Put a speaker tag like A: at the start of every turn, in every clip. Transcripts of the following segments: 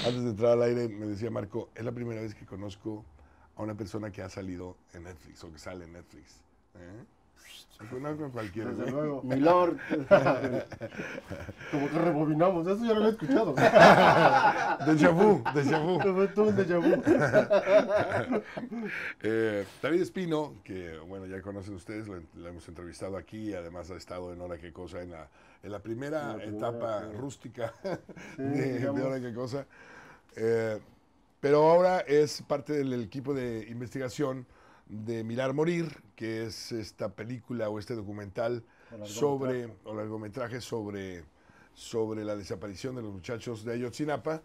A: Antes de entrar al aire, me decía Marco, es la primera vez que conozco a una persona que ha salido en Netflix o que sale en Netflix. ¿Eh? No con cualquiera,
B: Desde
A: güey.
B: luego.
C: Milord.
B: Como que rebobinamos, eso ya lo había escuchado.
A: Déjà vu, déjà vu.
B: Fue todo un déjà vu.
A: David Espino, que bueno, ya conocen ustedes, lo hemos entrevistado aquí, además ha estado en Hora Qué Cosa, en la primera etapa
B: sí.
A: rústica
B: Sí,
A: de
B: digamos.
A: Hora Qué Cosa. Eh, pero ahora es parte del equipo de investigación de Mirar Morir, que es esta película o este documental o largometraje sobre la desaparición de los muchachos de Ayotzinapa,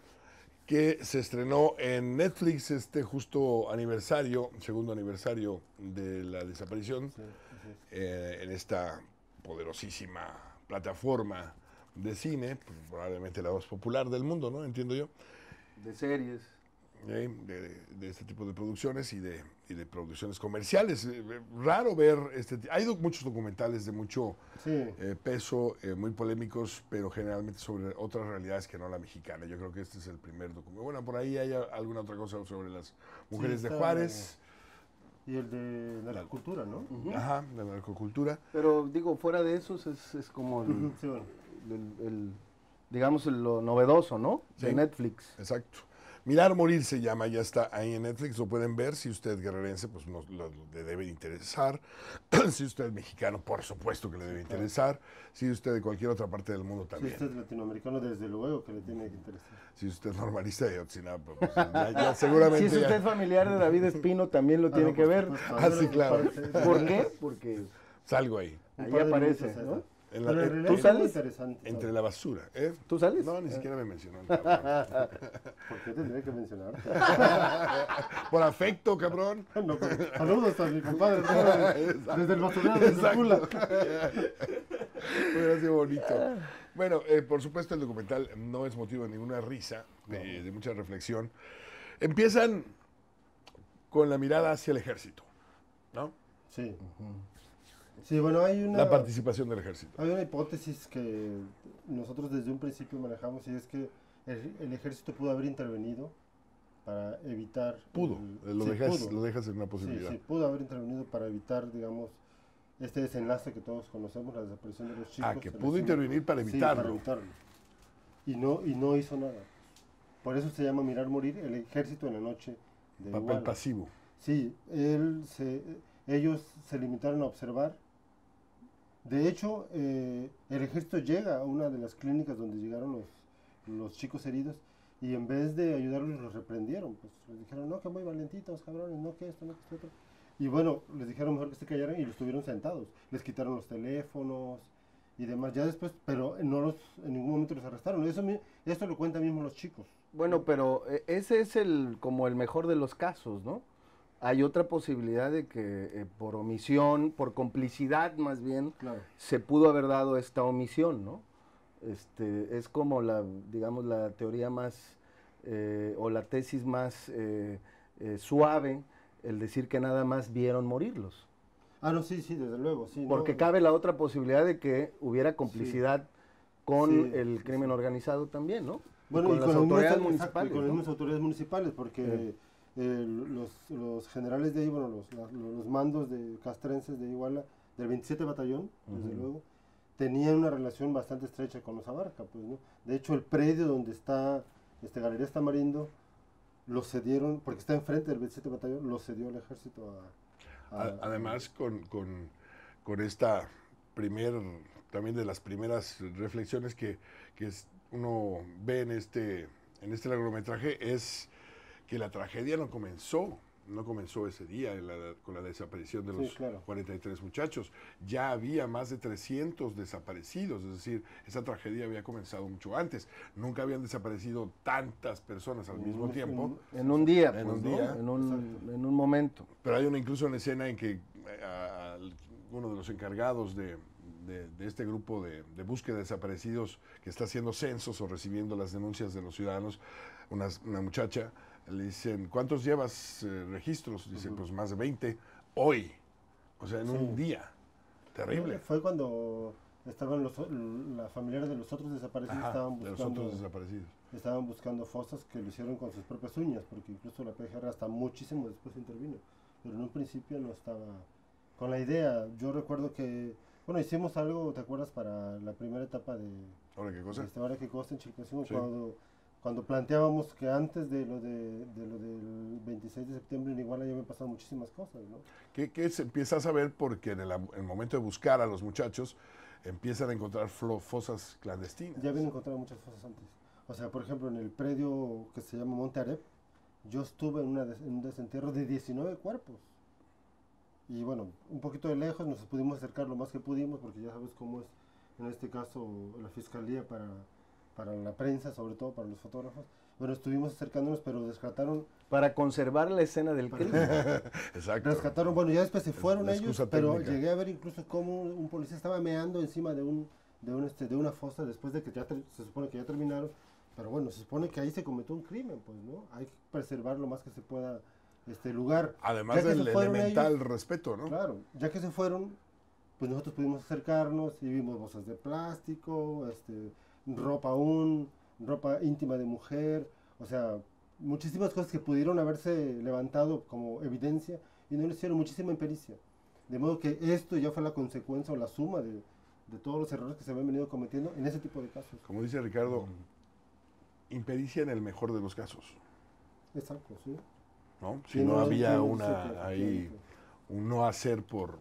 A: que se estrenó en Netflix este justo aniversario, segundo aniversario de la desaparición,
B: Sí, así
A: en esta poderosísima plataforma de cine, pues, probablemente la más popular del mundo, ¿no? Entiendo yo,
C: De series.
A: de este tipo de producciones y de producciones comerciales. Raro ver hay muchos documentales de mucho
B: sí.
A: peso, muy polémicos, pero generalmente sobre otras realidades que no la mexicana. Yo creo que este es el primer documento. Bueno, por ahí hay alguna otra cosa sobre las mujeres de
B: está-
A: Juárez,
B: Y el de la cultura, ¿no?
A: ajá, de la narcocultura.
C: Pero digo, fuera de esos es como
B: Sí, bueno.
C: digamos, lo novedoso, ¿no? De
A: Sí.
C: Netflix.
A: Exacto. Mirar Morir se llama, ya está ahí en Netflix, lo pueden ver. Si usted es guerrerense, pues le debe interesar. Si usted es mexicano, por supuesto que le debe interesar. Si usted de cualquier otra parte del mundo
B: Si
A: también.
B: usted es latinoamericano, desde luego que le tiene que interesar.
A: Si usted es normalista de Ayotzinapa, pues ya seguramente.
C: Si es usted familiar de David Espino, también lo tiene que ver.
A: Ah, sí, claro.
C: ¿Por qué? Porque
A: Salgo ahí.
C: ahí aparece, ¿no?
A: En
B: Pero en
A: la-
B: realidad
C: ¿Tú
B: es muy
C: sales?
B: interesante.
A: entre la basura, ¿eh?
C: ¿Tú sales?
A: No, ni siquiera me mencionó el cabrón.
B: ¿Por qué tendría que mencionar?
A: Por afecto, cabrón.
B: No, pues, saludos a mi compadre desde el basurero de Tula.
A: Hubiera sido bonito. Bueno, por supuesto el documental no es motivo de ninguna risa, de mucha reflexión. Empiezan con la mirada hacia el ejército, ¿no?
B: Sí. Sí, bueno,
A: La participación del ejército.
B: hay una hipótesis que nosotros desde un principio manejamos y es que el ejército pudo haber intervenido para evitar...
A: Pudo, lo
B: sí,
A: dejas,
B: pudo.
A: lo dejas en una
B: Sí,
A: posibilidad.
B: sí, pudo haber intervenido para evitar, digamos, este desenlace que todos conocemos, la desaparición de los chicos.
A: Que
B: el
A: pudo
B: vecino.
A: intervenir para
B: Sí,
A: evitarlo.
B: para evitarlo. Y no hizo nada. Por eso se llama Mirar Morir, el ejército en la noche de
A: Papel
B: Iguala.
A: pasivo.
B: Sí, ellos se limitaron a observar. De hecho, el ejército llega a una de las clínicas donde llegaron los chicos heridos y en vez de ayudarlos los reprendieron. Pues les dijeron, no, que muy valentitos, cabrones, no que esto, no que esto otro. Y bueno, les dijeron mejor que se callaran y los tuvieron sentados. Les quitaron los teléfonos y demás. Ya después, pero en ningún momento los arrestaron. Esto lo cuentan mismo los chicos.
C: Bueno, pero ese es como el mejor de los casos, ¿no? Hay otra posibilidad de que por omisión, por complicidad más bien,
B: Claro.
C: se pudo haber dado esta omisión, ¿no? Es como digamos, la teoría más, o la tesis más suave, el decir que nada más vieron morirlos.
B: Ah, no, sí, desde luego. Sí,
C: Porque
B: no,
C: cabe la otra posibilidad de que hubiera complicidad con
B: Sí,
C: el
B: sí,
C: crimen organizado también, ¿no?
B: Bueno,
C: con las autoridades
B: exacto,
C: municipales.
B: y con las
C: ¿no?
B: mismas autoridades municipales, porque los generales de ahí, bueno, los mandos de castrenses de Iguala, del 27 Batallón, desde luego, tenían una relación bastante estrecha con los Abarca, pues, ¿no? De hecho, el predio donde está Galerías Tamarindo, lo cedieron, porque está enfrente del 27 Batallón, lo cedió el ejército
A: Además, con esta también de las primeras reflexiones que uno ve en este largometraje, es que la tragedia no comenzó ese día con la desaparición de
B: Sí,
A: los
B: claro.
A: 43 muchachos. Ya había más de 300 desaparecidos, es decir, esa tragedia había comenzado mucho antes. Nunca habían desaparecido tantas personas al mismo tiempo.
C: En un día,
A: En
C: pues,
A: un
C: ¿no?
A: día,
C: en un momento.
A: Pero hay incluso una escena en que uno de los encargados de este grupo de búsqueda de desaparecidos que está haciendo censos o recibiendo las denuncias de los ciudadanos, una muchacha, le dicen, ¿cuántos llevas registros? Dice, pues más de 20, hoy, o sea, en un día. Terrible.
B: Fue cuando estaban la familiares de los otros desaparecidos,
A: Ajá,
B: estaban
A: de los
B: buscando
A: otros desaparecidos.
B: estaban buscando fosas que lo hicieron con sus propias uñas, porque incluso la PGR hasta muchísimo después intervino, pero en un principio no estaba con la idea. Yo recuerdo que, bueno, hicimos algo, ¿te acuerdas? Para la primera etapa de
A: ¿Ahora qué cosa?
B: Ahora qué cosa en Chilpancingo,
A: Sí.
B: cuando planteábamos que antes de lo del 26 de septiembre en Iguala ya habían pasado muchísimas cosas, ¿no?
A: ¿Qué se empieza a saber? Porque en el momento de buscar a los muchachos, empiezan a encontrar fosas clandestinas.
B: Ya habían encontrado muchas cosas antes. O sea, por ejemplo, en el predio que se llama Monte Arep, yo estuve en un desentierro de 19 cuerpos. Y bueno, un poquito de lejos nos pudimos acercar lo más que pudimos, porque ya sabes cómo es, en este caso, la fiscalía para la prensa, sobre todo para los fotógrafos. Bueno, estuvimos acercándonos, pero rescataron...
C: Para conservar la escena del crimen.
A: Exacto.
B: Rescataron, bueno, ya después se fueron
A: La
B: ellos,
A: excusa
B: pero
A: técnica.
B: llegué a ver incluso cómo un policía estaba meando encima de una fosa después de que ya se supone que ya terminaron. Pero bueno, se supone que ahí se cometió un crimen, pues, ¿no? Hay que preservar lo más que se pueda este lugar.
A: Además
B: Ya que
A: del
B: se fueron
A: elemental
B: ellos,
A: respeto, ¿no?
B: claro, ya que se fueron, pues nosotros pudimos acercarnos y vimos bolsas de plástico, ropa íntima de mujer, o sea, muchísimas cosas que pudieron haberse levantado como evidencia y no le hicieron muchísima impericia. De modo que esto ya fue la consecuencia o la suma de todos los errores que se habían venido cometiendo en ese tipo de casos.
A: Como dice Ricardo, impericia en el mejor de los casos,
B: Exacto, sí.
A: ¿no? Si
B: Sí,
A: no
B: no,
A: había
B: sí,
A: ahí
B: efectivamente.
A: un no hacer por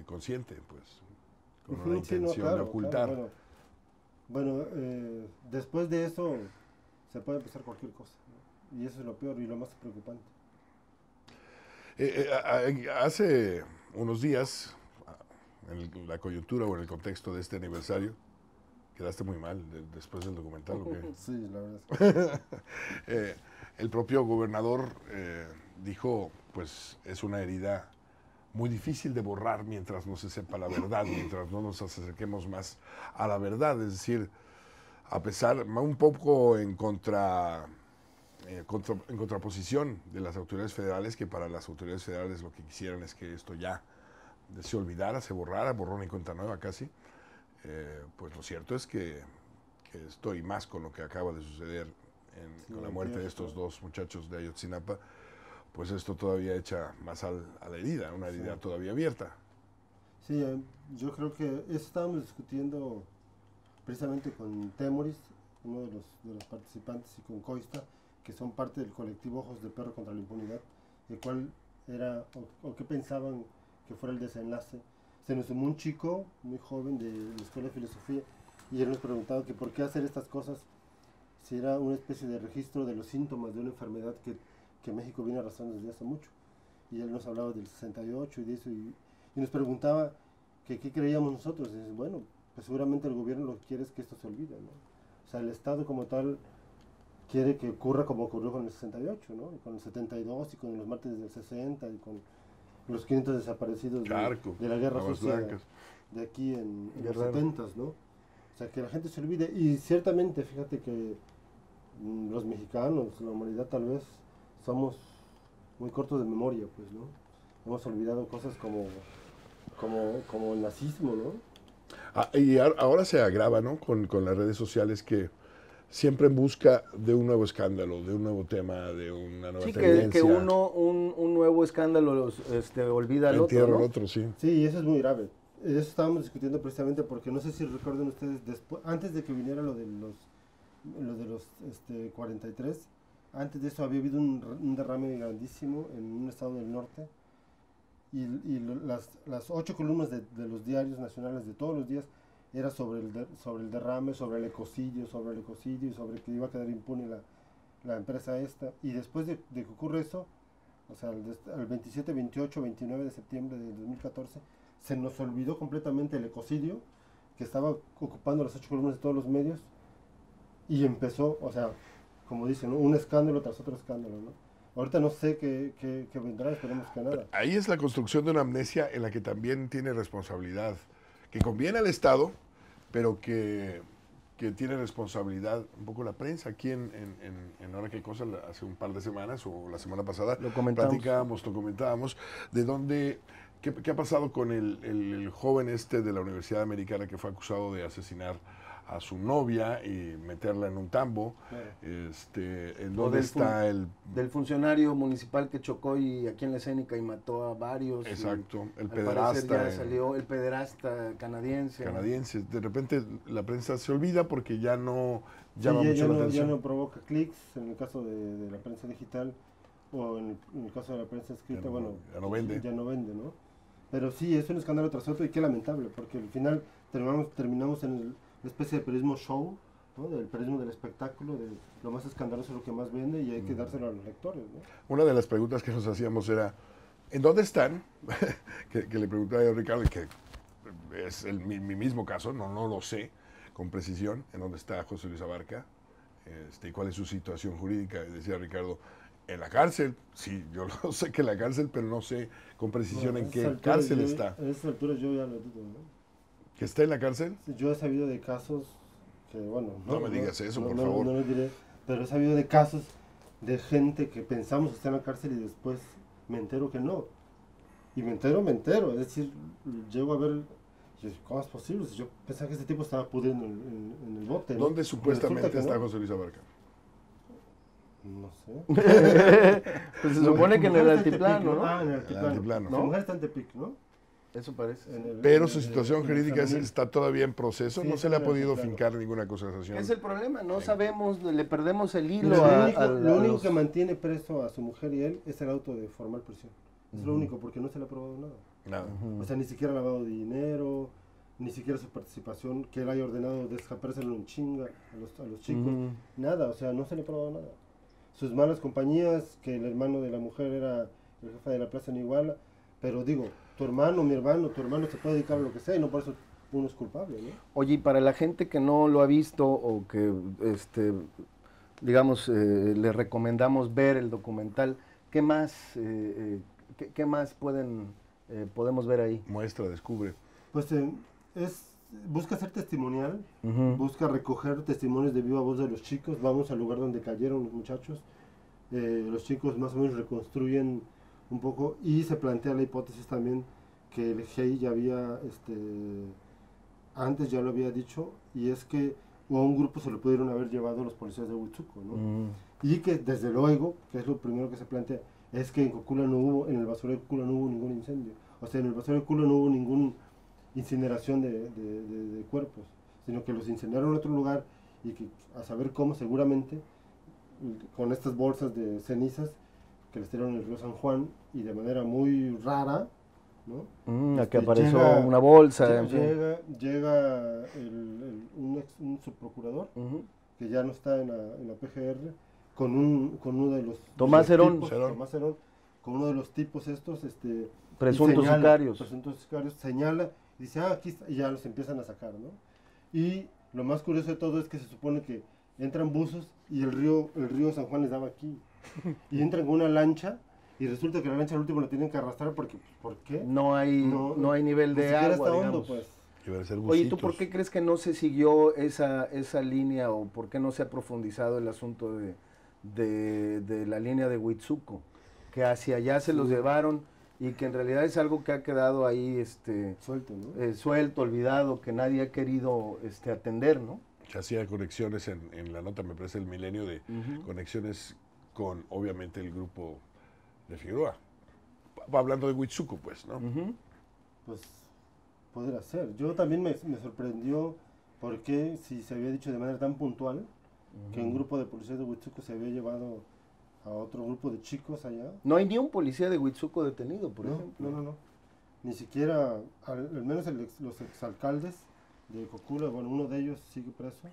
A: consciente, pues, con
B: Ujú,
A: una
B: sí, no,
A: intención de
B: claro,
A: ocultar.
B: claro, bueno, después de eso se puede empezar cualquier cosa, ¿no? Y eso es lo peor y lo más preocupante.
A: Hace unos días, en la coyuntura o en el contexto de este aniversario, quedaste muy mal después del documental, ¿o qué?
B: Sí, la verdad es que
A: El propio gobernador dijo, pues es una herida muy difícil de borrar mientras no se sepa la verdad, mientras no nos acerquemos más a la verdad. Es decir, a pesar, un poco en contraposición de las autoridades federales, que para las autoridades federales lo que quisieran es que esto ya se olvidara, se borrara, borrón y cuenta nueva casi. Pues lo cierto es que esto y más con lo que acaba de suceder con la muerte de estos dos muchachos de Ayotzinapa, pues esto todavía echa más sal a la herida, una herida todavía abierta.
B: sí, yo creo que eso estábamos discutiendo precisamente con Temoris, uno de los participantes, y con Coista, que son parte del colectivo Ojos de Perro contra la Impunidad, el cual era, o qué pensaban que fuera el desenlace. Se nos sumó un chico muy joven de la Escuela de Filosofía y él nos preguntaba que por qué hacer estas cosas si era una especie de registro de los síntomas de una enfermedad que México viene arrastrando desde hace mucho. Y él nos hablaba del 68 y de eso y nos preguntaba que qué creíamos nosotros. Y dice, bueno, pues seguramente el gobierno lo que quiere es que esto se olvide, ¿no? O sea, el Estado como tal quiere que ocurra como ocurrió con el 68, ¿no? Y con el 72 y con los mártires del 60 y con los 500 desaparecidos de la Guerra
A: Aguas
B: Sucia
A: Blancas.
B: de aquí en los
C: Guerrero.
B: 70s, ¿no? O sea, que la gente se olvide. Y ciertamente, fíjate que los mexicanos, la humanidad tal vez, somos muy cortos de memoria, pues, ¿no? Hemos olvidado cosas como el nazismo, ¿no?
A: Y ahora se agrava, ¿no? Con las redes sociales que siempre en busca de un nuevo escándalo, de un nuevo tema, de una nueva
C: Sí,
A: tendencia.
C: que un nuevo escándalo olvida al otro,
A: Entierra
C: ¿no?
A: al otro, sí.
B: Sí, y eso es muy grave. Eso estábamos discutiendo precisamente porque no sé si recuerdan ustedes, antes de que viniera lo de los 43, antes de eso había habido un derrame grandísimo en un estado del norte y las 8 columnas de los diarios nacionales de todos los días era sobre el derrame, sobre el ecocidio y sobre que iba a quedar impune la empresa esta. Y después de que ocurre eso, o sea, el 27, 28, 29 de septiembre de 2014, se nos olvidó completamente el ecocidio que estaba ocupando las 8 columnas de todos los medios y empezó, o sea, como dicen, ¿no? Un escándalo tras otro escándalo, ¿no? Ahorita no sé qué vendrá, esperemos que nada.
A: Ahí es la construcción de una amnesia en la que también tiene responsabilidad, que conviene al Estado, pero que tiene responsabilidad un poco la prensa. Aquí en Ahora qué cosa, hace un par de semanas o la semana pasada,
C: Lo comentamos.
A: lo comentábamos, de dónde, qué ha pasado con el joven de la Universidad Americana que fue acusado de asesinar a su novia y meterla en un tambo.
B: Claro.
A: ¿En
C: O
A: dónde
C: del
A: está el...?
C: Del funcionario municipal que chocó y aquí en la escénica y mató a varios.
A: Exacto, el
C: Al parecer
A: pederasta
C: ya salió el pederasta canadiense.
A: canadiense. De repente la prensa se olvida porque ya no
B: Sí,
A: llama mucho la
B: ya
A: atención.
B: no provoca clics en el caso de la prensa digital o en el caso de la prensa escrita,
A: Ya no vende.
B: Ya no vende, ¿no? Pero sí, es un escándalo tras otro y qué lamentable, porque al final terminamos en una especie de periodismo show, ¿no? Del periodismo del espectáculo, de lo más escandaloso es lo que más vende y hay que dárselo a los lectores, ¿no?
A: Una de las preguntas que nos hacíamos era, ¿en dónde están? que le preguntaba yo a Ricardo, y que es mi mismo caso, no lo sé con precisión, ¿en dónde está José Luis Abarca? Y cuál es su situación jurídica. Y decía Ricardo, en la cárcel, sí, yo lo sé que en la cárcel, pero no sé con precisión en qué cárcel está.
B: A esas alturas yo ya lo dudo, ¿no?
A: ¿Que está en la cárcel?
B: Yo he sabido de casos que, bueno...
A: No me digas eso, por favor.
B: No lo diré, pero he sabido de casos de gente que pensamos que está en la cárcel y después me entero que no. Y me entero, es decir, llego a ver... ¿Cómo es posible? Yo pensaba que este tipo estaba pudriendo en el bote, ¿no?
A: ¿Dónde supuestamente
B: Resulta que
A: está
B: no.
A: José Luis Abarca?
B: No sé.
C: Pues se
B: No,
C: supone
B: su
C: que en
B: mujer
C: el
B: está Tepic,
C: altiplano, ¿no?
B: Ah, en el
A: El
B: altiplano.
A: altiplano.
B: Su
C: ¿No?
B: mujer está en Tepic, ¿no?
C: Eso parece.
A: Pero su situación jurídica
B: femenil.
A: está todavía en proceso,
B: Sí,
A: no se le ha
B: sí,
A: podido
B: claro.
A: fincar ninguna acusación.
C: Es el problema, no sabemos, le perdemos el hilo
B: Lo único
C: los-
B: que mantiene preso a su mujer y él es el auto de formal prisión. Es lo único, porque no se le ha probado nada.
A: Nada.
B: O sea, ni siquiera lavado de dinero, ni siquiera su participación, que él haya ordenado desaparecerlo en chinga a los chicos.
C: Ujú.
B: Nada, o sea, no se le ha probado nada. Sus malas compañías, que el hermano de la mujer era el jefe de la plaza en Iguala, pero digo, tu hermano se puede dedicar a lo que sea y no por eso uno es culpable, ¿no?
C: Oye, y para la gente que no lo ha visto o que, digamos, le recomendamos ver el documental, ¿qué más, qué más podemos ver ahí?
A: Muestra, descubre.
B: Pues busca ser testimonial,
C: Ujú.
B: busca recoger testimonios de viva voz de los chicos, vamos al lugar donde cayeron los muchachos, los chicos más o menos reconstruyen un poco y se plantea la hipótesis también que el GEI ya había, antes ya lo había dicho, y es que a un grupo se lo pudieron haber llevado los policías de Huitzuco, ¿no?
C: Ujú.
B: Y que desde luego, que es lo primero que se plantea, es que en Cocula no hubo, en el basurero de Cocula no hubo ningún incendio, o sea, en el basurero de Cocula no hubo ningún incineración de cuerpos, sino que los incendiaron en otro lugar y que a saber cómo seguramente con estas bolsas de cenizas que les tiraron en el río San Juan y de manera muy rara, ¿no?
C: Aquí apareció
B: llega-
C: una bolsa. en fin.
B: Llega un subprocurador
C: Ujú.
B: que ya no está en la PGR con uno de los
C: Tomás
B: de los
C: Herón.
B: tipos, Tomás Herón, con uno de los tipos estos y
C: Presuntos
B: señala,
C: sicarios.
B: presuntos sicarios, señala y dice, aquí está, y ya los empiezan a sacar, ¿no? Y lo más curioso de todo es que se supone que entran buzos y el río San Juan les daba aquí. Y entran con una lancha y resulta que la lancha al último la tienen que arrastrar porque, ¿por qué?
C: No hay nivel
B: Ni
C: de
B: siquiera
C: agua,
B: está hondo,
C: digamos.
B: pues.
A: Iban a ser
C: Oye, ¿tú
A: bucitos.
C: por qué crees que no se siguió esa línea o por qué no se ha profundizado el asunto de la línea de Huitzuco? Que hacia allá se los llevaron y que en realidad es algo que ha quedado ahí
B: Suelto, ¿no?
C: suelto, olvidado, que nadie ha querido atender, ¿no?
A: Se hacía conexiones en la nota, me parece, el Milenio, de
C: Ujú.
A: conexiones con, obviamente, el grupo de Figueroa. Va hablando de Huitzuco, pues, ¿no?
C: Ujú.
B: Pues poder ser. Yo también me sorprendió porque si se había dicho de manera tan puntual que un grupo de policías de Huitzuco se había llevado a otro grupo de chicos allá.
C: No hay ni un policía de Huitzuco detenido, por
B: No,
C: ejemplo.
B: no. Ni siquiera, al menos los exalcaldes de Cocula, bueno, uno de ellos sigue preso,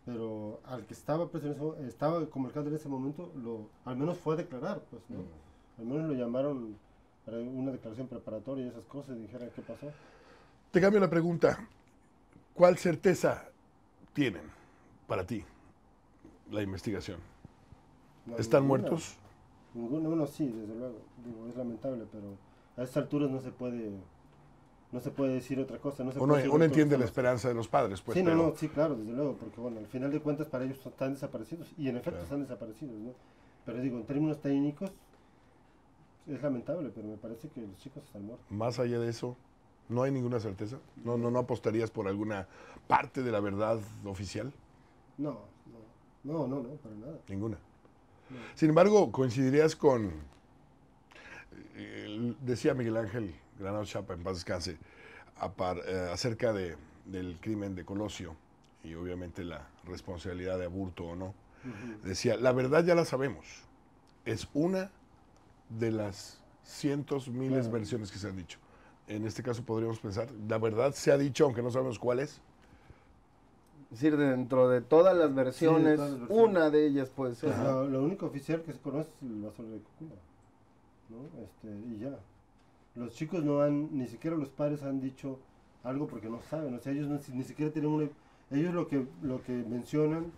B: pero al que estaba preso, estaba como alcalde en ese momento, al menos fue a declarar, pues, ¿no? Al menos lo llamaron para una declaración preparatoria y esas cosas y dijeran qué pasó.
A: Te cambio la pregunta. ¿Cuál certeza tienen para ti la investigación?
B: No,
A: ¿Están
B: ninguna.
A: muertos?
B: Ninguno, bueno, sí, desde luego. Digo, es lamentable, pero a estas alturas no se puede decir otra cosa. No se
A: Uno
B: puede decir otra
A: entiende
B: cosa
A: la
B: más.
A: esperanza de los padres, pues.
B: Sí,
A: pero
B: no, sí, claro, desde luego, porque bueno, al final de cuentas para ellos están desaparecidos, y en efecto
A: Claro.
B: están desaparecidos, ¿no? Pero digo, en términos técnicos, es lamentable, pero me parece que los chicos están muertos.
A: más allá de eso, ¿No hay ninguna certeza? ¿No apostarías por alguna parte de la verdad oficial?
B: No, para nada.
A: Ninguna.
B: No.
A: Sin embargo, coincidirías con, decía Miguel Ángel Granados Chapa, en paz descanse, acerca del crimen de Colosio y obviamente la responsabilidad de Aburto o no. Decía, la verdad ya la sabemos, es una de las cientos, miles versiones que se han dicho. En este caso podríamos pensar, la verdad se ha dicho, aunque no sabemos cuál es.
C: Es decir, dentro de todas las versiones, una de ellas puede ser.
B: Pues lo único oficial que se conoce es el basura de Cocula, ¿no? Y ya. Los chicos no han, ni siquiera los padres han dicho algo porque no saben, o sea, ellos ni siquiera tienen una... Ellos lo que mencionan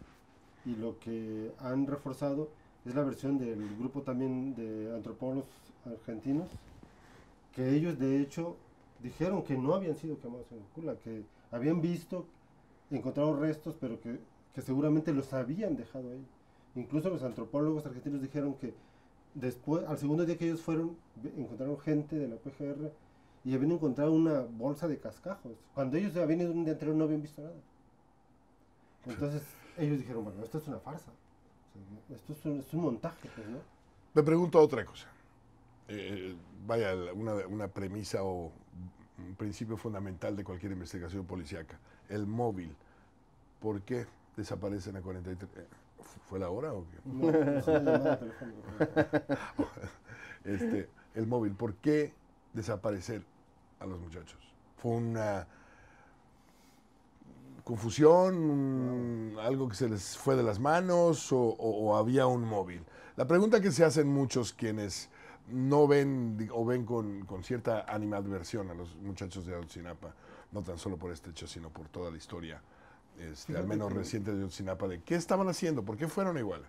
B: y lo que han reforzado es la versión del grupo también de antropólogos argentinos, que ellos de hecho dijeron que no habían sido quemados en Cocula, que habían visto, encontrado restos, pero que seguramente los habían dejado ahí. Incluso los antropólogos argentinos dijeron que después, al segundo día que ellos fueron, encontraron gente de la PGR y habían encontrado una bolsa de cascajos. Cuando ellos habían ido un día anterior no habían visto nada. Entonces ellos dijeron, bueno, esto es una farsa. O sea, esto es un montaje, pues, ¿no?
A: Me pregunto otra cosa. Vaya, una premisa o un principio fundamental de cualquier investigación policíaca. El móvil. ¿Por qué desaparecen a 43? ¿Fue la hora o qué?
B: No, es una llamada telefónica.
A: El móvil. ¿Por qué desaparecer a los muchachos? ¿Fue una confusión, algo que se les fue de las manos o había un móvil? La pregunta que se hacen muchos quienes no ven o ven con cierta animadversión a los muchachos de Ayotzinapa, no tan solo por este hecho, sino por toda la historia, al menos reciente de Ayotzinapa, de qué estaban haciendo, por qué fueron a Iguala.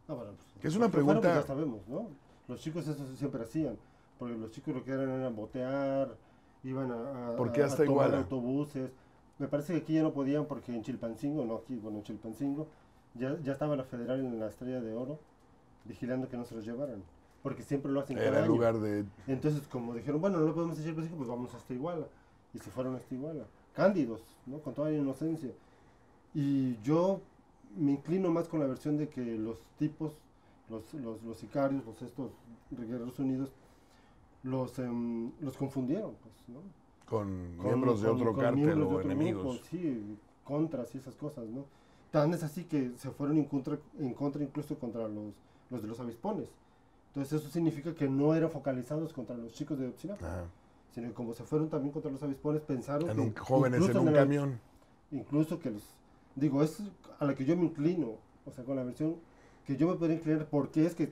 B: Bueno,
A: Que es una
B: fueron,
A: pregunta...
B: pues ya sabemos, ¿no? Los chicos eso siempre hacían, porque los chicos lo que eran era botear, iban
A: ¿Por qué hasta
B: a tomar
A: Iguala?
B: autobuses. Me parece que aquí ya no podían porque en Chilpancingo, en Chilpancingo ya estaba la federal en la Estrella de Oro vigilando que no se los llevaran, porque siempre lo hacen cada
A: Era el
B: año.
A: lugar de...
B: Entonces, como dijeron, bueno, no lo podemos hacer Chilpancingo, pues vamos hasta Iguala. Y se fueron hasta Iguala, cándidos, ¿no? Con toda la inocencia. Y yo me inclino más con la versión de que los tipos, los sicarios, estos guerreros unidos, los confundieron, pues, ¿no?
A: Con miembros de otro cártel
B: miembros
A: o
B: de otro
A: enemigos.
B: grupo, sí, contras y esas cosas, ¿no? Tan es así que se fueron en contra incluso contra los de los avispones. Entonces eso significa que no eran focalizados contra los chicos de Ayotzinapa, sino que como se fueron también contra los avispones, pensaron que
A: jóvenes en un camión.
B: Incluso que digo, es a la que yo me inclino, o sea, con la versión que yo me podría inclinar, porque es que,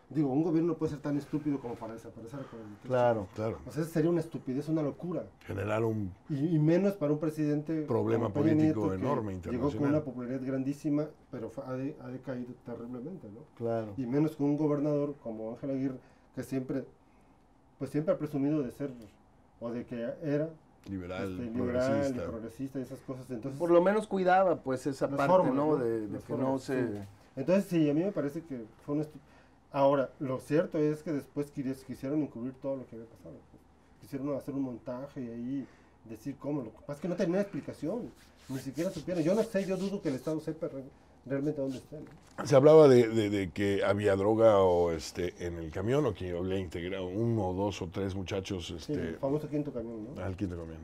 B: digo, un gobierno no puede ser tan estúpido como para desaparecer a 43.
C: Claro.
B: O sea, sería una estupidez, una locura.
A: Generar un
B: Y menos para un presidente
A: problema
B: como Peña
A: político
B: Nieto, que
A: enorme,
B: llegó
A: internacional.
B: con una popularidad grandísima, pero ha decaído terriblemente, ¿no?
C: Claro.
B: Y menos con un gobernador como Ángel Aguirre, que siempre ha presumido de ser, o de que era
A: liberal,
B: y progresista y esas cosas. Entonces,
C: Por lo menos cuidaba pues esa
B: las
C: parte,
B: formas,
C: ¿no?
B: ¿no?
C: De
B: Las
C: que
B: formas,
C: no se...
B: sí. Entonces sí, a mí me parece que fue Ahora, lo cierto es que después quisieron encubrir todo lo que había pasado. Pues. Quisieron hacer un montaje y ahí decir cómo. Lo que pasa es que no tenía explicación, ni siquiera supieron. Yo no sé, yo dudo que el Estado sepa realmente dónde está, ¿no?
A: Se hablaba de que había droga en el camión o que había integrado 1, 2 o 3 muchachos.
B: Sí, el famoso quinto camión, ¿no?
A: Al quinto camión.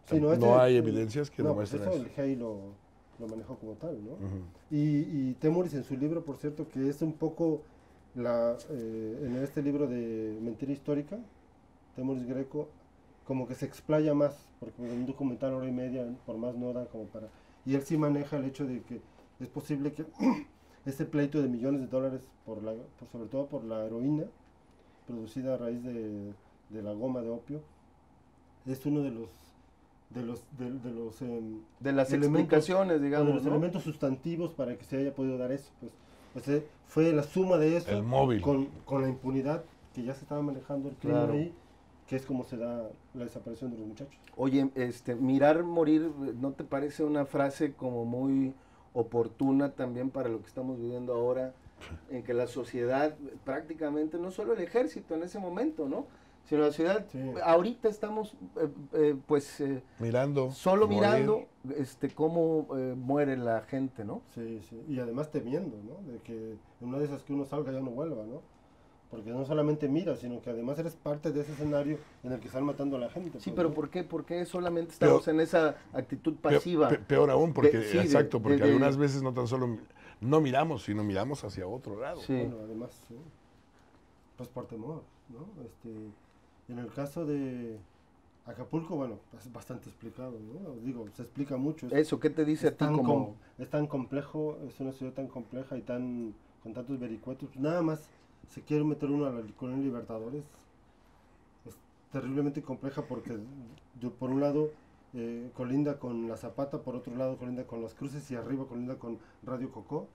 B: Sí,
A: no hay evidencias que
B: no,
A: demuestren
B: pues
A: eso.
B: El GEI lo manejó como tal, ¿no? Y Temoris en su libro, por cierto, que es un poco en este libro de Mentira Histórica, Temoris Greco, como que se explaya más, porque en un documental 1 hora y media, por más no da como para... Y él sí maneja el hecho de que es posible que ese pleito de millones de dólares, sobre todo por la heroína, producida a raíz de la goma de opio, es uno de
C: las explicaciones, digamos,
B: de los
C: ¿no?
B: elementos sustantivos para que se haya podido dar eso, pues. O sea, fue la suma de eso
A: El móvil.
B: con la impunidad que ya se estaba manejando el crimen
C: Claro.
B: ahí, que es como se da la desaparición de los muchachos.
C: Oye, mirar morir, ¿no te parece una frase como muy oportuna también para lo que estamos viviendo ahora, en que la sociedad prácticamente, no solo el ejército en ese momento, ¿no? sino la ciudad.
B: Sí.
C: Ahorita estamos,
A: Mirando.
C: solo
A: morir.
C: mirando cómo muere la gente, ¿no?
B: Sí, sí. Y además temiendo, ¿no? De que en una de esas que uno salga ya no vuelva, ¿no? Porque no solamente miras, sino que además eres parte de ese escenario en el que están matando a la gente.
C: Sí,
B: pues,
C: pero
B: ¿no?
C: ¿por qué? ¿Por qué solamente estamos en esa actitud pasiva?
A: Peor aún, porque,
C: Sí,
A: exacto, porque
C: de-
A: algunas veces no tan solo no miramos, sino miramos hacia otro lado.
C: Sí.
B: Bueno, además, sí. Pues por temor, ¿no? En el caso de Acapulco, bueno, es bastante explicado, ¿no? Digo, se explica mucho.
C: Eso, ¿qué te dice a ti como...?
B: Es tan complejo, es una ciudad tan compleja y con tantos vericuetos. Pues nada más se quiere meter uno a la Colonia Libertadores. Es terriblemente compleja porque por un lado colinda con La Zapata, por otro lado colinda con Las Cruces y arriba colinda con Radio Cocó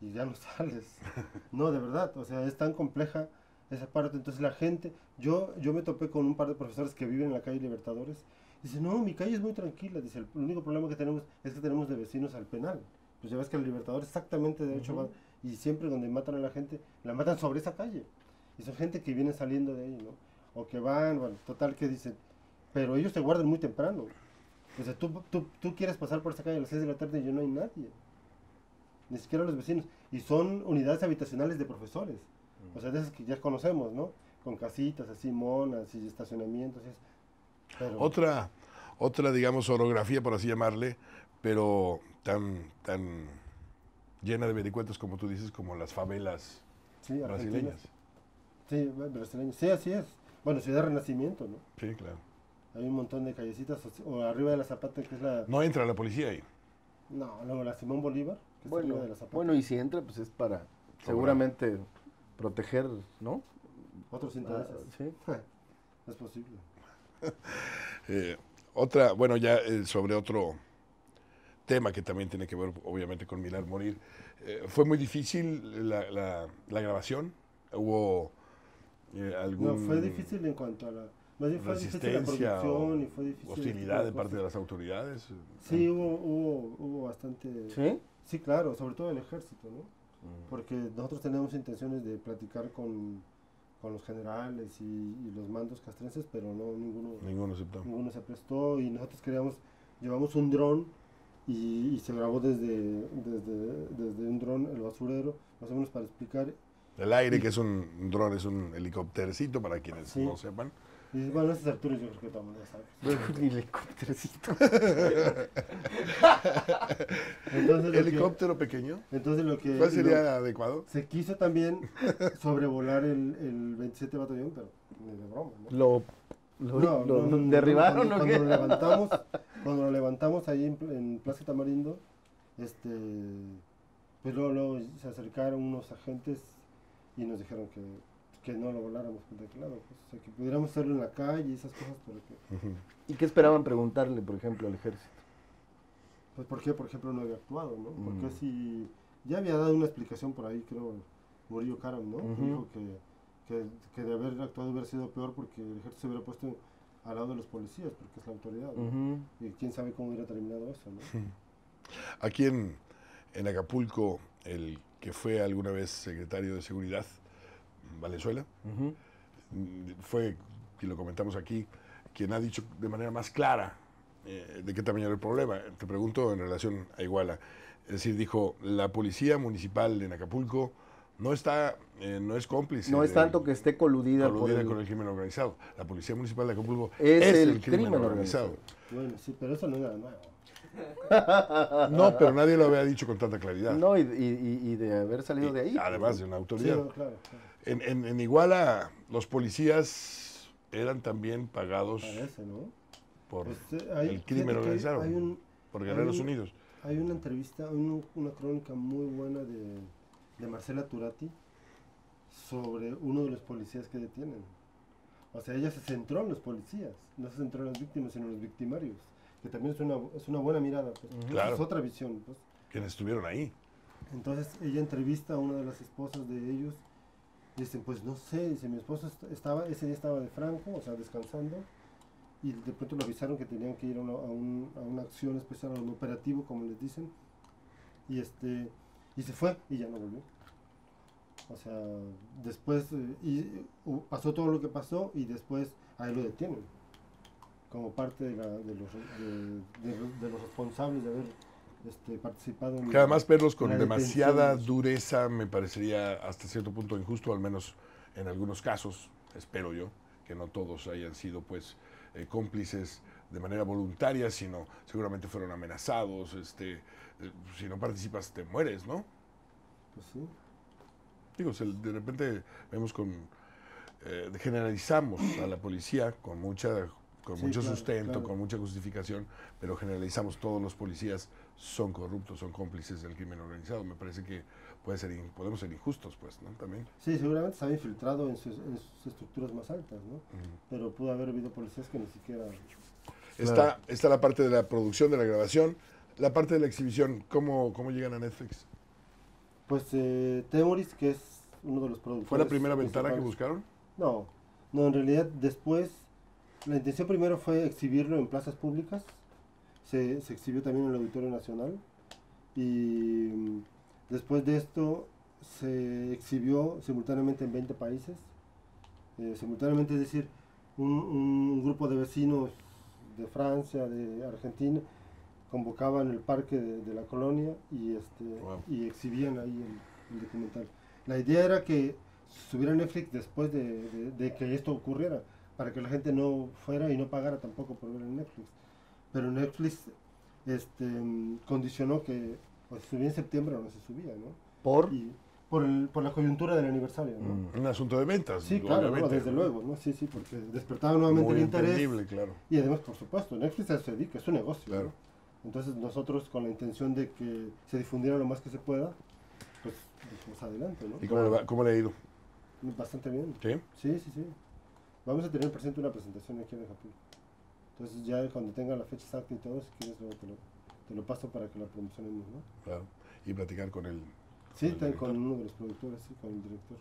B: y ya no sales. No, de verdad, o sea, es tan compleja esa parte. Entonces la gente, yo me topé con un par de profesores que viven en la calle Libertadores. Dice, no, mi calle es muy tranquila. Dice, el único problema que tenemos es que tenemos de vecinos al penal. Pues ya ves que el Libertador exactamente de hecho va, y siempre donde matan a la gente, la matan sobre esa calle. Y son gente que viene saliendo de ahí, ¿no? O que van, bueno, total que dicen, pero ellos se guardan muy temprano. O sea, tú quieres pasar por esa calle a las 6 de la tarde y ya no hay nadie. Ni siquiera los vecinos. Y son unidades habitacionales de profesores. O sea, de esas que ya conocemos, ¿no? Con casitas así monas y estacionamientos. Y eso. Pero,
A: Otra, digamos, orografía, por así llamarle, pero tan llena de vericuetos, como tú dices, como las favelas
B: sí,
A: brasileñas.
B: Sí, brasileños. Sí, así es. Bueno, Ciudad Renacimiento, ¿no?
A: Sí, claro.
B: Hay un montón de callecitas, o arriba de la Zapata, que es la...
A: No entra la policía ahí.
B: No, luego la Simón Bolívar, que está arriba de la Zapata.
C: Bueno, y si entra, pues es para seguramente proteger, ¿no?
B: Otros intereses.
C: Sí.
B: Es posible.
A: Otra, bueno, ya sobre otro tema que también tiene que ver, obviamente, con Mirar Morir. ¿Fue muy difícil la grabación? ¿Hubo algún...
B: No, fue difícil en cuanto a la... Más bien fue difícil la
A: resistencia
B: producción
A: o
B: y fue difícil...
A: hostilidad de parte de las autoridades?
B: Sí, hubo bastante...
C: ¿Sí?
B: Sí, claro, sobre todo el ejército, ¿no? Porque nosotros teníamos intenciones de platicar con los generales y los mandos castrenses, pero no,
A: Ninguno aceptó.
B: ninguno se prestó y nosotros llevamos un dron y se grabó desde un dron el basurero, más o menos para explicar.
A: El aire, que es un dron, es un helicóptercito, para quienes
B: Sí.
A: no sepan.
B: Y bueno, a esas alturas yo creo que todo el mundo ya sabe.
C: Un helicóptercito.
B: Entonces,
A: ¿Helicóptero pequeño?
B: entonces lo que...
A: ¿Cuál sería adecuado?
B: Se quiso también sobrevolar el 27 batallón, pero ni de broma, ¿no?
C: ¿Lo derribaron o qué?
B: Cuando lo levantamos ahí en Plaza Tamarindo, pues luego se acercaron unos agentes y nos dijeron que no lo voláramos con teclado, pues, o sea, que pudiéramos hacerlo en la calle y esas cosas, pero que,
C: ¿Y qué esperaban preguntarle, por ejemplo, al ejército?
B: pues por qué, por ejemplo, no había actuado, ¿no? Porque si ya había dado una explicación por ahí, creo, Murillo Karam, ¿no? Dijo que de haber actuado hubiera sido peor porque el ejército se hubiera puesto al lado de los policías, porque es la autoridad, ¿no? Y quién sabe cómo hubiera terminado eso, ¿no?
A: Aquí en Acapulco, el que fue alguna vez secretario de Seguridad, Valenzuela, fue, y lo comentamos aquí, quien ha dicho de manera más clara de qué tamaño era el problema. Te pregunto en relación a Iguala. Es decir, dijo, la policía municipal en Acapulco no es cómplice.
C: No es tanto que esté coludida
A: con el crimen organizado. La policía municipal de Acapulco
C: es
A: el crimen organizado.
B: Bueno, sí, pero eso no era nuevo.
A: No, pero nadie lo había dicho con tanta claridad.
C: No, y de haber salido de ahí.
A: Además de una
B: Sí,
A: autoridad.
B: no, claro.
A: En Iguala, los policías eran también pagados
B: Parece, ¿no?
A: por
B: Pues,
A: el crimen organizado, por Guerreros Unidos.
B: Hay una entrevista, una crónica muy buena de Marcela Turati sobre uno de los policías que detienen. O sea, ella se centró en los policías, no se centró en las víctimas, sino en los victimarios, que también es una buena mirada, pues.
A: Claro.
B: Es otra visión, pues.
A: Quienes estuvieron ahí.
B: Entonces ella entrevista a una de las esposas de ellos, y dicen, pues no sé, dice, mi esposo ese día estaba de franco, o sea, descansando, y de pronto le avisaron que tenían que ir a una acción especial, a un operativo, como les dicen, y se fue y ya no volvió. O sea, después pasó todo lo que pasó y después ahí lo detienen como parte de los responsables de haber participado en
A: Que además verlos
B: en
A: con
B: la
A: demasiada
B: detención.
A: dureza me parecería hasta cierto punto injusto, al menos en algunos casos, espero yo, que no todos hayan sido pues cómplices de manera voluntaria, sino seguramente fueron amenazados, si no participas te mueres, ¿no?
B: Pues sí.
A: Digo, de repente vemos generalizamos a la policía con
B: Sí,
A: mucho
B: claro,
A: sustento,
B: claro.
A: con mucha justificación, pero generalizamos todos los policías son corruptos, son cómplices del crimen organizado. Me parece que podemos ser injustos, pues, ¿no? También.
B: Sí, seguramente estaba infiltrado en sus estructuras más altas, ¿no? Pero pudo haber habido policías que ni siquiera...
A: Está la parte de la producción, de la grabación, la parte de la exhibición. ¿Cómo llegan a Netflix?
B: Pues Temoris, que es uno de los productores...
A: ¿Fue la primera ventana que
B: principales.
A: buscaron?
B: No, en realidad después, la intención primero fue exhibirlo en plazas públicas, se exhibió también en el Auditorio Nacional y después de esto se exhibió simultáneamente en 20 países, simultáneamente es decir, un grupo de vecinos de Francia, de Argentina, convocaban el parque de la colonia y,
A: Wow.
B: y exhibían ahí el documental. La idea era que subiera a Netflix después de que esto ocurriera, para que la gente no fuera y no pagara tampoco por ver en Netflix. Pero Netflix condicionó que o se subía en septiembre o no se subía, ¿no?
C: ¿Por?
B: Y por la coyuntura del aniversario, ¿no?
A: Un asunto de ventas,
B: Sí, claro,
A: obviamente.
B: ¿no? Desde luego, ¿no? Sí, porque despertaba nuevamente
A: Muy
B: el interés.
A: entendible, claro.
B: Y además, por supuesto, Netflix se dedica, es su negocio,
A: Claro.
B: ¿no? Entonces nosotros, con la intención de que se difundiera lo más que se pueda, pues dijimos adelante, ¿no?
A: ¿Y cómo le ha ido?
B: Bastante bien.
A: ¿Sí?
B: Sí. Vamos a tener presente una presentación aquí en Japón. Entonces ya cuando tenga la fecha exacta y todo, si quieres luego te lo paso para que la promocionemos, ¿no?
A: Claro. Y platicar con él.
B: Sí,
A: el director.
B: con uno de los productores, sí, con el director.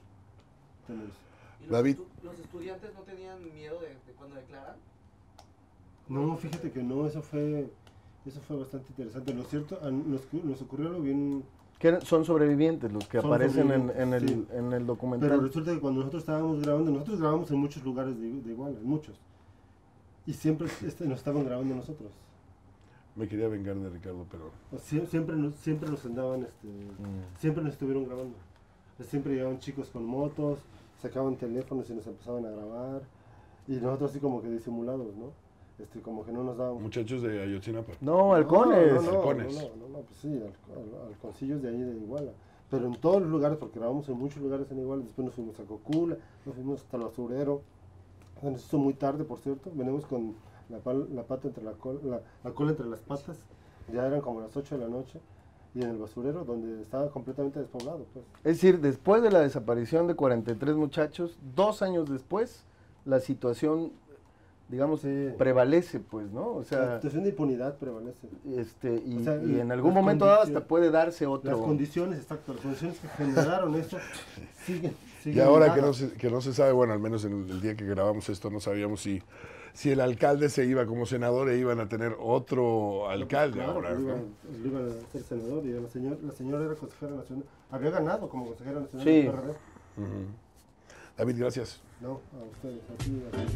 B: Tenemos.
D: ¿Y
A: David.
D: los estudiantes no tenían miedo de cuando declaran?
B: No, fíjate que no, eso fue bastante interesante. Lo cierto, nos ocurrió algo bien,
C: Son sobrevivientes los que
B: Son
C: aparecen
B: sobrevivientes, sí.
C: en el documental.
B: pero resulta que cuando nosotros estábamos grabando, nosotros grabamos en muchos lugares de Iguala, en muchos. Y siempre nos estaban grabando nosotros.
A: Me quería vengar de Ricardo, pero
B: O sea, siempre nos andaban, siempre nos estuvieron grabando. Siempre llegaban chicos con motos, sacaban teléfonos y nos empezaban a grabar. Y nosotros así como que disimulados, ¿no? Como que no nos dábamos...
A: muchachos de Ayotzinapa.
C: No, halcones.
A: Halcones.
B: No, pues sí, halconcillos de ahí de Iguala. Pero en todos los lugares, porque grabamos en muchos lugares en Iguala, después nos fuimos a Cocula, nos fuimos hasta el basurero. Nos hizo muy tarde, por cierto, venimos con la pata entre la cola entre las patas, ya eran como las 8 de la noche, y en el basurero, donde estaba completamente despoblado, pues.
C: Es decir, después de la desaparición de 43 muchachos, 2 años después, la situación, digamos,
B: Sí.
C: prevalece, pues, ¿no? O
B: La
C: sea,
B: situación de impunidad prevalece.
C: y,
B: O sea,
C: y en algún
B: las
C: momento dado hasta
B: condiciones-
C: puede darse otro...
B: Las condiciones, exacto, las condiciones que generaron esto siguen
A: Y ahora
B: dadas.
A: que no se sabe, bueno, al menos en el día que grabamos esto no sabíamos si el alcalde se iba como senador e iban a tener otro alcalde
B: Claro,
A: ahora,
B: él
A: ¿no?
B: él iba a ser senador y la señora era consejera nacional. Había ganado como consejera nacional
C: Sí.
B: del PRD.
A: Ujú. David, gracias.
B: No, a ustedes, a ti, a ti.